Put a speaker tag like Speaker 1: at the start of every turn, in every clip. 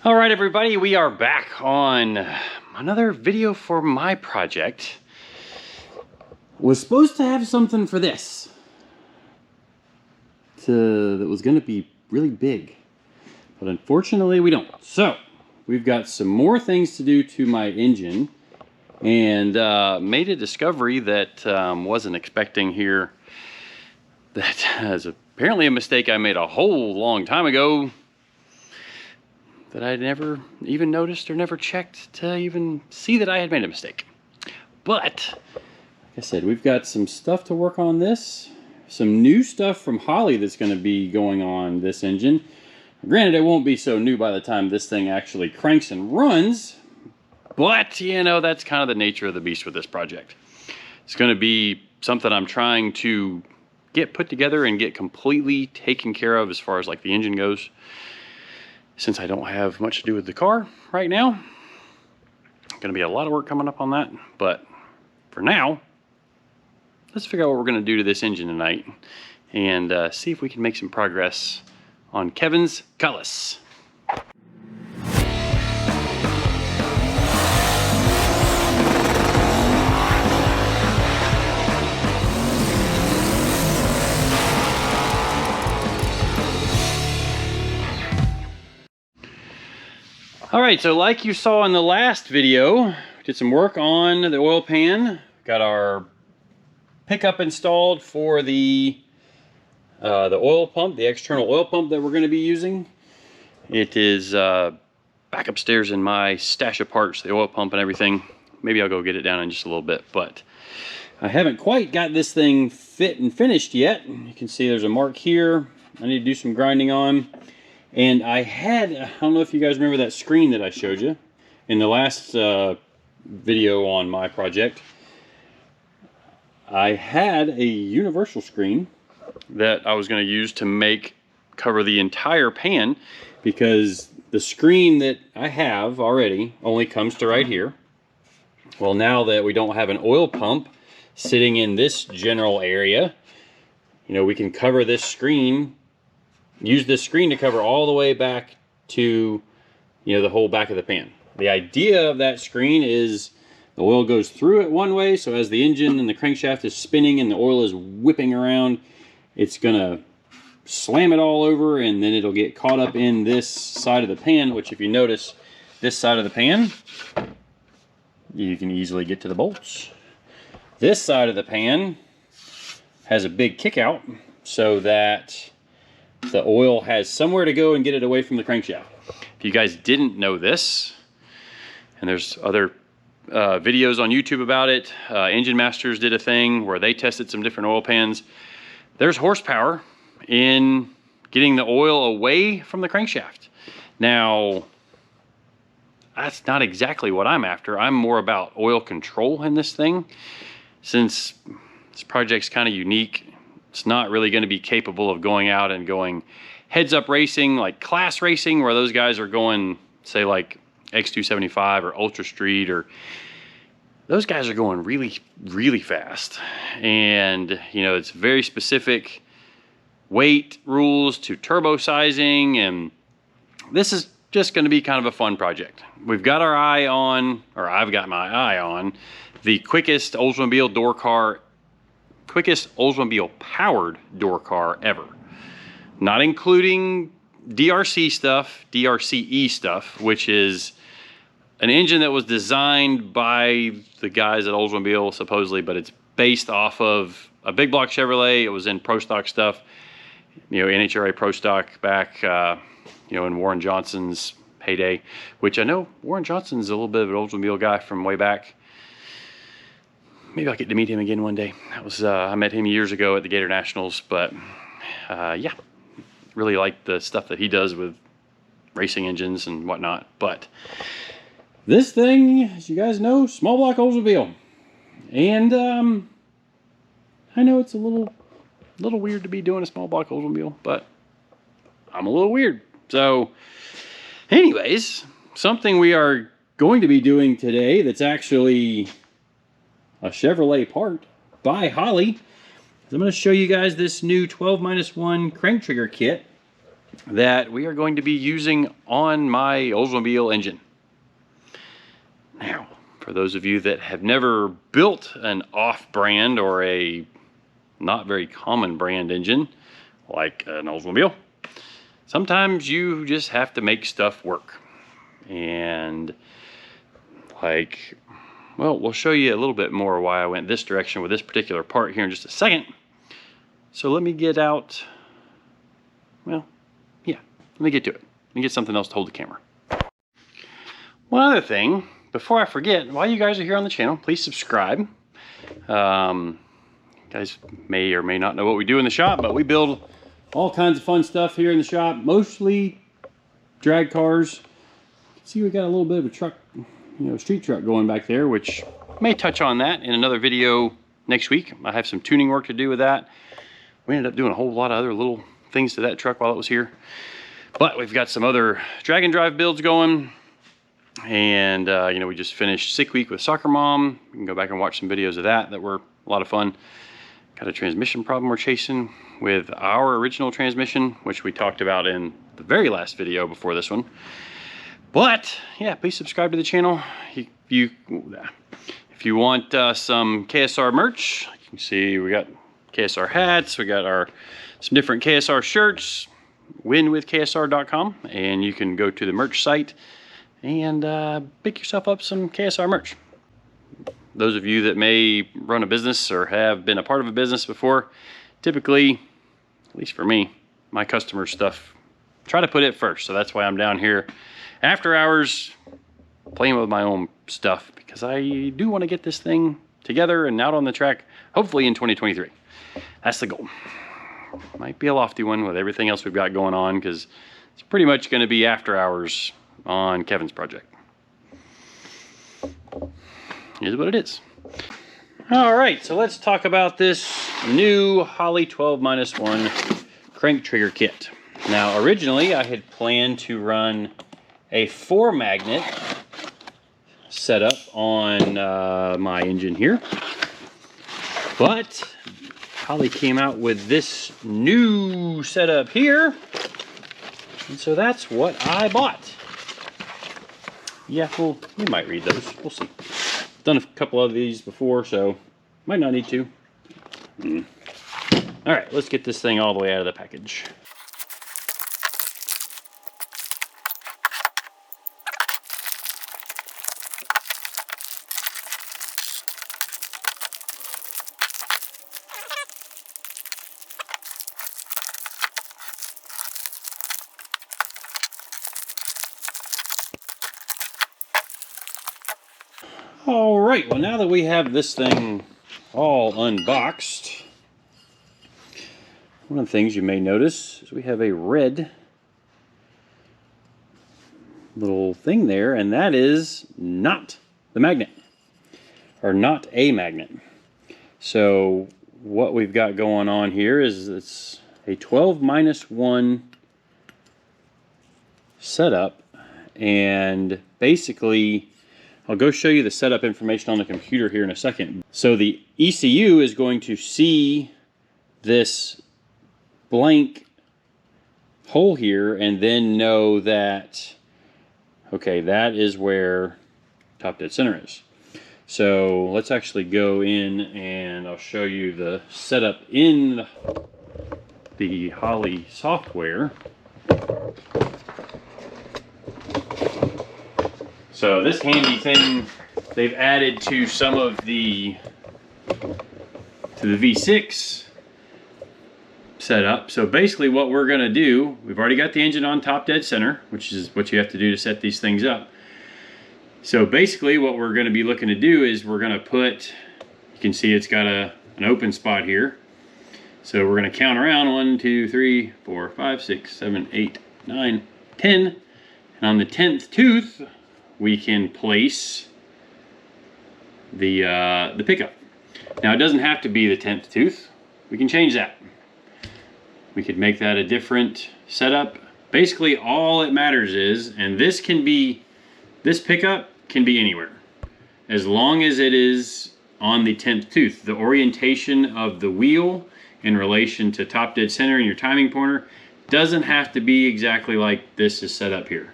Speaker 1: All right, everybody, we are back on another video for my project. Was supposed to have something for this that was going to be really big, but unfortunately we don't. So we've got some more things to do to my engine, and made a discovery that wasn't expecting here. That is apparently a mistake I made a whole long time ago that I never even noticed or never checked to even see that I had made a mistake. But, like I said, we've got some stuff to work on this. Some new stuff from Holley that's going to be going on this engine. Granted, it won't be so new by the time this thing actually cranks and runs. But, you know, that's kind of the nature of the beast with this project. It's going to be something I'm trying to get put together and get completely taken care of as far as like the engine goes. Since I don't have much to do with the car right now, gonna be a lot of work coming up on that. But for now, let's figure out what we're gonna do to this engine tonight and see if we can make some progress on Kevin's Cutlass. All right, so like you saw in the last video, did some work on the oil pan. Got our pickup installed for the oil pump, the external oil pump that we're going to be using. It is back upstairs in my stash of parts, the oil pump and everything. Maybe I'll go get it down in just a little bit, but I haven't quite got this thing fit and finished yet. You can see there's a mark here I need to do some grinding on. And I don't know if you guys remember that screen that I showed you in the last video on my project. I had a universal screen that I was going to use to cover the entire pan, because the screen that I have already only comes to right here. Well, now that we don't have an oil pump sitting in this general area, you know, we can cover this screen. Use this screen to cover all the way back to, you know, the whole back of the pan. The idea of that screen is the oil goes through it one way, so as the engine and the crankshaft is spinning and the oil is whipping around, it's gonna slam it all over, and then it'll get caught up in this side of the pan, which if you notice, this side of the pan, you can easily get to the bolts. This side of the pan has a big kick out so that the oil has somewhere to go and get it away from the crankshaft. If you guys didn't know this, and there's other videos on YouTube about it, Engine Masters did a thing where they tested some different oil pans. There's horsepower in getting the oil away from the crankshaft. Now, that's not exactly what I'm after. I'm more about oil control in this thing. Since this project's kind of unique, it's not really going to be capable of going out and going heads up racing, like class racing, where those guys are going, say like X275 or Ultra Street, or those guys are going really, really fast. And, you know, it's very specific weight rules to turbo sizing. And this is just going to be kind of a fun project. We've got our eye on, or I've got my eye on, the quickest Oldsmobile powered door car ever. Not including DRCE stuff, which is an engine that was designed by the guys at Oldsmobile, supposedly, but it's based off of a big block Chevrolet. It was in Pro Stock stuff, you know, NHRA Pro Stock back, you know, in Warren Johnson's heyday, which I know Warren Johnson's a little bit of an Oldsmobile guy from way back. Maybe I'll get to meet him again one day. That was I met him years ago at the Gator Nationals, but yeah, really like the stuff that he does with racing engines and whatnot. But this thing, as you guys know, small block Oldsmobile, and I know it's a little weird to be doing a small block Oldsmobile, but I'm a little weird. So, anyways, something we are going to be doing today that's actually a Chevrolet part by Holley. I'm going to show you guys this new 12-1 crank trigger kit that we are going to be using on my Oldsmobile engine. Now, for those of you that have never built an off-brand or a not very common brand engine like an Oldsmobile, sometimes you just have to make stuff work. And like, well, we'll show you a little bit more why I went this direction with this particular part here in just a second. So let me get out, well, yeah, let me get to it. Let me get something else to hold the camera. One other thing, before I forget, while you guys are here on the channel, please subscribe. You guys may or may not know what we do in the shop, but we build all kinds of fun stuff here in the shop, mostly drag cars. See, we got a little bit of a truck, you know, street truck going back there, which may touch on that in another video next week. I have some tuning work to do with that. We ended up doing a whole lot of other little things to that truck while it was here. But we've got some other drag and drive builds going. And, you know, we just finished Sick Week with Soccer Mom. You can go back and watch some videos of that were a lot of fun. Got a transmission problem we're chasing with our original transmission, which we talked about in the very last video before this one. But, yeah, please subscribe to the channel. If you want some KSR merch, you can see we got KSR hats, we got some different KSR shirts, winwithksr.com, and you can go to the merch site and pick yourself up some KSR merch. Those of you that may run a business or have been a part of a business before, typically, at least for me, my customer stuff, try to put it first. So that's why I'm down here after hours playing with my own stuff, because I do want to get this thing together and out on the track, hopefully in 2023. That's the goal. Might be a lofty one with everything else we've got going on, because it's pretty much going to be after hours on Kevin's project. Is what it is. All right, so let's talk about this new Holley 12-1 crank trigger kit. Now, originally I had planned to run a 4-magnet setup on my engine here, but Holley came out with this new setup here, and so that's what I bought. Yeah, well, we might read those. We'll see. Done a couple of these before, so might not need to. All right, let's get this thing all the way out of the package. All right, well, now that we have this thing all unboxed, one of the things you may notice is we have a red little thing there, and that is not the magnet, or not a magnet. So what we've got going on here is it's a 12-1 setup, and basically I'll go show you the setup information on the computer here in a second. So the ECU is going to see this blank hole here and then know that, okay, that is where top dead center is. So let's actually go in and I'll show you the setup in the Holley software. So this handy thing they've added to some of the V6 setup. So basically what we're going to do, we've already got the engine on top dead center, which is what you have to do to set these things up. So basically what we're going to be looking to do is we're going to put, you can see it's got an open spot here. So we're going to count around 1, 2, 3, 4, 5, 6, 7, 8, 9, 10. And on the 10th tooth, we can place the pickup. Now it doesn't have to be the 10th tooth. We can change that. We could make that a different setup. Basically all it matters is, and this pickup can be anywhere, as long as it is on the 10th tooth. The orientation of the wheel in relation to top dead center and your timing pointer doesn't have to be exactly like this is set up here.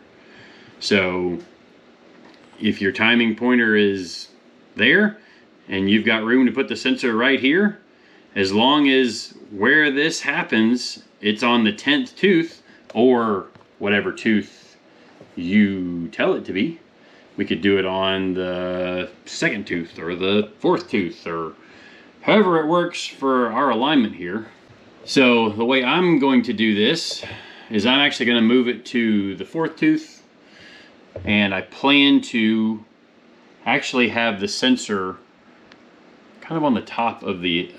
Speaker 1: So if your timing pointer is there and you've got room to put the sensor right here, as long as where this happens, it's on the 10th tooth or whatever tooth you tell it to be. We could do it on the 2nd tooth or the 4th tooth or however it works for our alignment here. So the way I'm going to do this is I'm actually going to move it to the 4th tooth, and I plan to actually have the sensor kind of on the top of the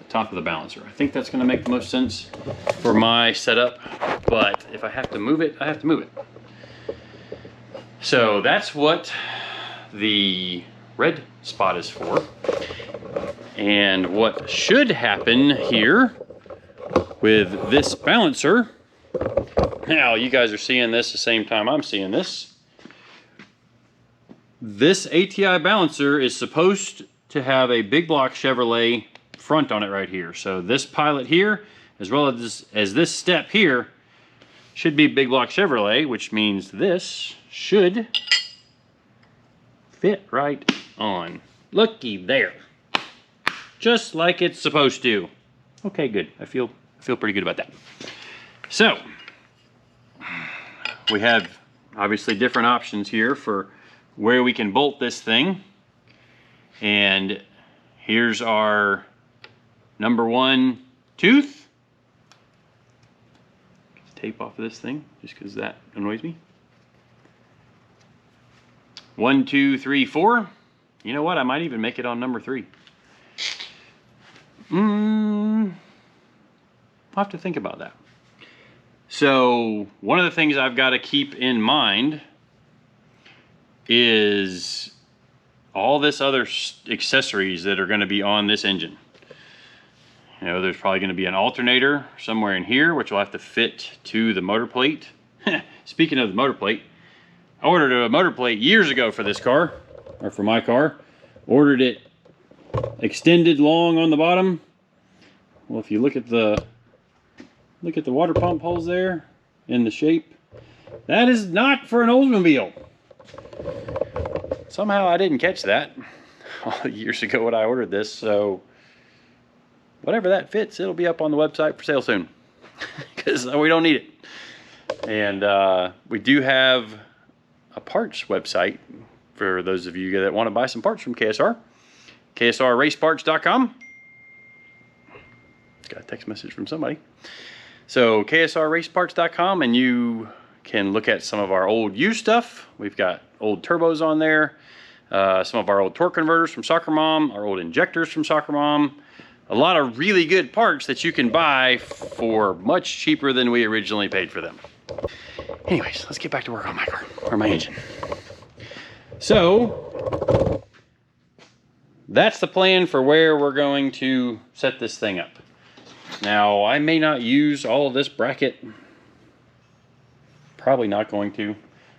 Speaker 1: balancer. I think that's going to make the most sense for my setup, but if I have to move it, I have to move it. So that's what the red spot is for. And what should happen here with this balancer, now you guys are seeing this the same time I'm seeing this. This ATI balancer is supposed to have a big block Chevrolet front on it right here. So this pilot here, as well as this step here, should be big block Chevrolet, which means this should fit right on. Looky there. Just like it's supposed to. Okay, good. I feel pretty good about that. So, we have obviously different options here for where we can bolt this thing. And here's our number 1 tooth. Tape off of this thing just because that annoys me. 1, 2, 3, 4. You know what? I might even make it on number 3. I'll have to think about that. So one of the things I've got to keep in mind is all this other accessories that are going to be on this engine. You know, there's probably going to be an alternator somewhere in here, which will have to fit to the motor plate. Speaking of the motor plate, I ordered a motor plate years ago for this car, or for my car. Ordered it extended long on the bottom. Well, if you look at the water pump holes there in the shape, that is not for an Oldsmobile. Somehow I didn't catch that years ago when I ordered this, so whatever that fits, it'll be up on the website for sale soon because we don't need it. And we do have a parts website for those of you that want to buy some parts from KSR. KSRraceparts.com. Got a text message from somebody. So KSRraceparts.com, and you can look at some of our old used stuff. We've got old turbos on there, some of our old torque converters from Soccer Mom, our old injectors from Soccer Mom. A lot of really good parts that you can buy for much cheaper than we originally paid for them. Anyways, let's get back to work on my car, or my engine. So that's the plan for where we're going to set this thing up. Now, I may not use all of this bracket. Probably not going to.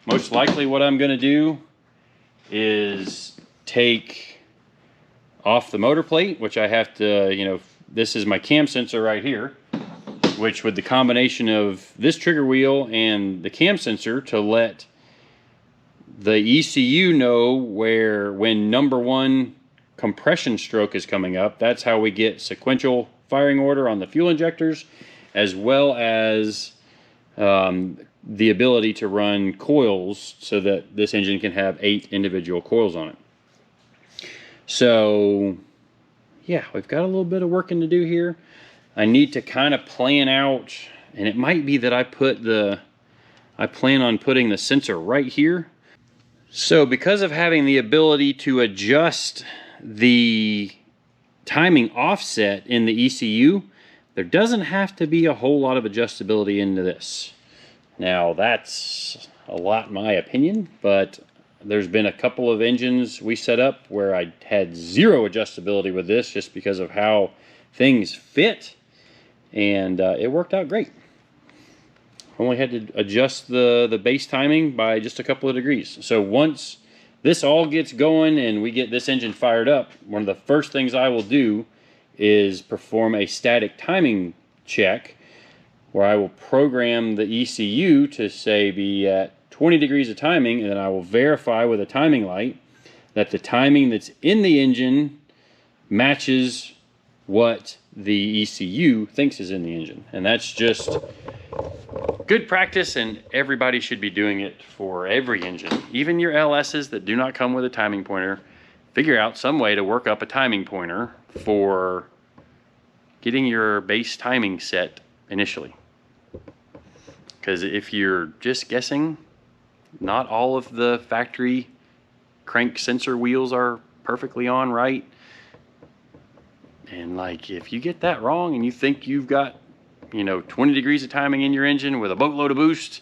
Speaker 1: Most likely what I'm going to do is take off the motor plate, which I have to, you know, this is my cam sensor right here, which with the combination of this trigger wheel and the cam sensor to let the ECU know when number 1 compression stroke is coming up. That's how we get sequential firing order on the fuel injectors, as well as the ability to run coils so that this engine can have 8 individual coils on it. So yeah, we've got a little bit of working to do here. I need to kind of plan out, and it might be that I plan on putting the sensor right here. So because of having the ability to adjust the timing offset in the ECU, there doesn't have to be a whole lot of adjustability into this. Now that's a lot in my opinion, but there's been a couple of engines we set up where I had zero adjustability with this just because of how things fit, and it worked out great. Only had to adjust the base timing by just a couple of degrees. So once this all gets going and we get this engine fired up, one of the first things I will do is perform a static timing check where I will program the ECU to say be at 20 degrees of timing, and then I will verify with a timing light that the timing that's in the engine matches what the ECU thinks is in the engine. And that's just good practice, and everybody should be doing it for every engine. Even your LSs that do not come with a timing pointer, figure out some way to work up a timing pointer for getting your base timing set initially. Because if you're just guessing, not all of the factory crank sensor wheels are perfectly on right. And like, if you get that wrong and you think you've got, you know, 20 degrees of timing in your engine with a boatload of boost,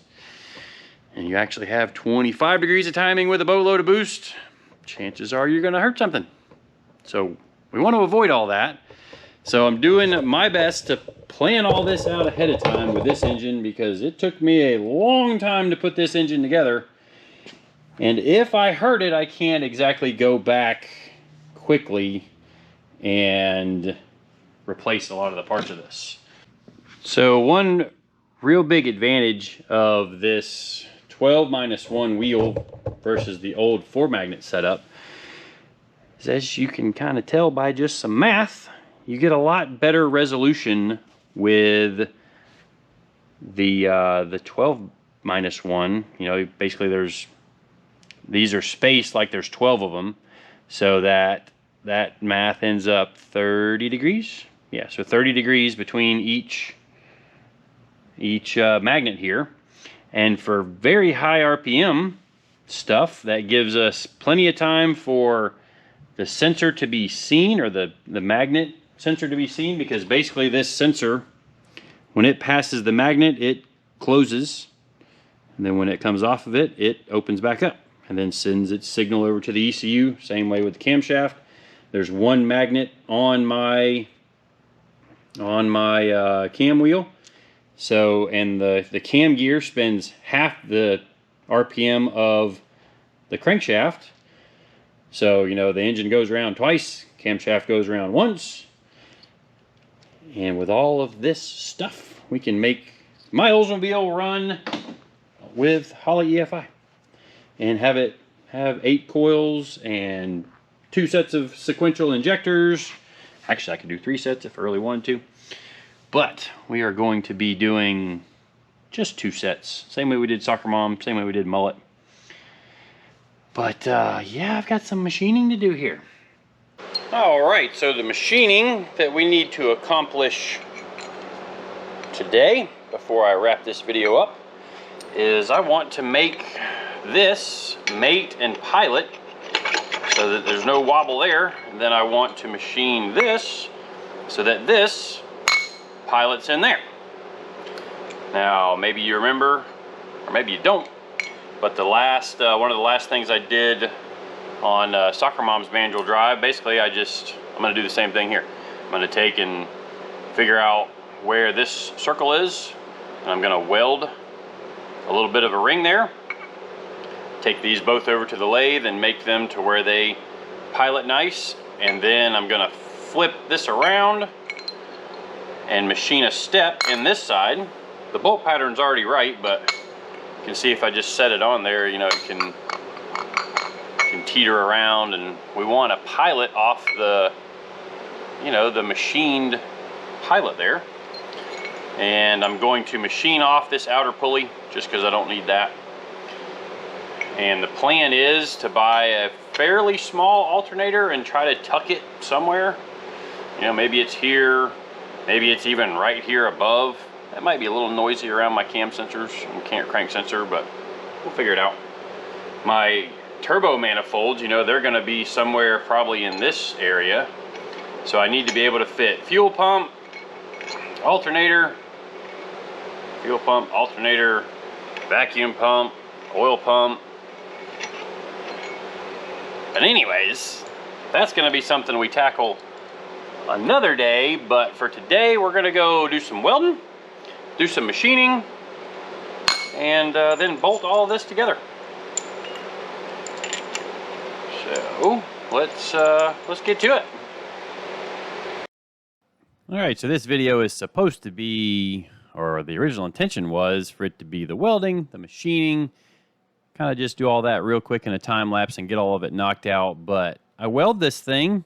Speaker 1: and you actually have 25 degrees of timing with a boatload of boost, chances are you're gonna hurt something. So we want to avoid all that. So I'm doing my best to plan all this out ahead of time with this engine, because it took me a long time to put this engine together. And if I hurt it, I can't exactly go back quickly and replace a lot of the parts of this. So one real big advantage of this 12-1 wheel versus the old 4-magnet setup is, as you can kind of tell by just some math, you get a lot better resolution with the 12-1. You know, basically these are spaced like there's 12 of them, so that math ends up 30 degrees. Yeah, so 30 degrees between each magnet here. And for very high RPM stuff, that gives us plenty of time for the sensor to be seen, or the magnet sensor to be seen, because basically this sensor, when it passes the magnet, it closes, and then when it comes off of it, it opens back up and then sends its signal over to the ECU. Same way with the camshaft. There's one magnet on my cam wheel. So, and the cam gear spends half the RPM of the crankshaft. So, you know, the engine goes around twice, camshaft goes around once. And with all of this stuff, we can make my Oldsmobile run with Holley EFI and have 8 coils and 2 sets of sequential injectors. Actually, I could do 3 sets if I really wanted to. But we are going to be doing just 2 sets. Same way we did Soccer Mom, same way we did Mullet. But yeah, I've got some machining to do here. Alright, so the machining that we need to accomplish today, before I wrap this video up, is I want to make this mate and pilot so that there's no wobble there. And then I want to machine this so that this pilot's in there. Now, maybe you remember, or maybe you don't, but the last one of the last things I did on Soccer Mom's manual drive, basically I'm going to do the same thing here. I'm going to take and figure out where this circle is, and I'm going to weld a little bit of a ring there. Take these both over to the lathe and make them to where they pilot nice, and then I'm going to flip this around and machine a step in this side. The bolt pattern's already right, but you can see if I just set it on there, you know, it can teeter around, and we want to pilot off the, you know, the machined pilot there. And I'm going to machine off this outer pulley just because I don't need that. And the plan is to buy a fairly small alternator and try to tuck it somewhere. You know, maybe it's here, maybe it's even right here above. That might be a little noisy around my cam sensors and crank sensor, but we'll figure it out. My turbo manifolds, you know, they're going to be somewhere probably in this area. So I need to be able to fit fuel pump, alternator, fuel pump, alternator, vacuum pump, oil pump. But anyways, that's going to be something we tackle another day. But for today, we're going to go do some welding, do some machining, and then bolt all of this together. So let's get to it. All right, so this video is supposed to be or the original intention was for it to be the welding, the machining, kind of just do all that real quick in a time lapse and get all of it knocked out. But I weld this thing,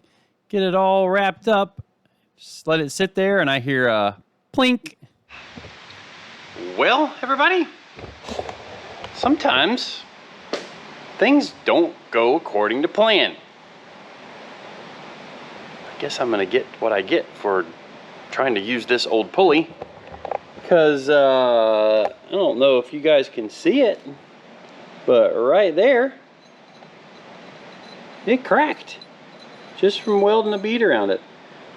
Speaker 1: get it all wrapped up, just let it sit there, and I hear a plink. Well, everybody, sometimes things don't go according to plan. I guess I'm gonna get what I get for trying to use this old pulley, because I don't know if you guys can see it, but right there, it cracked just from welding a bead around it.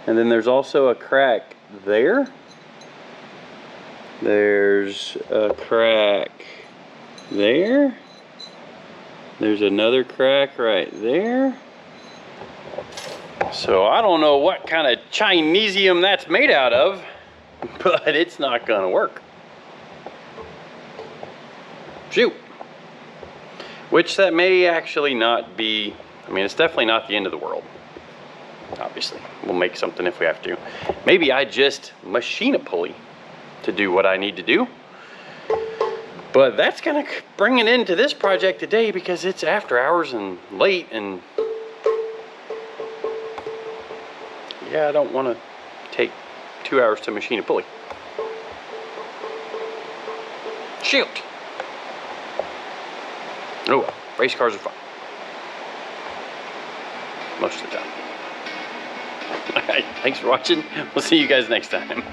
Speaker 1: And then there's also a crack there. There's a crack there. There's another crack right there. So I don't know what kind of Chinesium that's made out of, but it's not gonna work. Shoot. Which that may actually not be, I mean, it's definitely not the end of the world. Obviously, we'll make something if we have to. Maybe I just machine a pulley to do what I need to do. But that's gonna bring it into this project today because it's after hours and late, and yeah, I don't wanna take 2 hours to machine a pulley. Shoot. Oh well, race cars are fun. Most of the time. Alright, thanks for watching. We'll see you guys next time.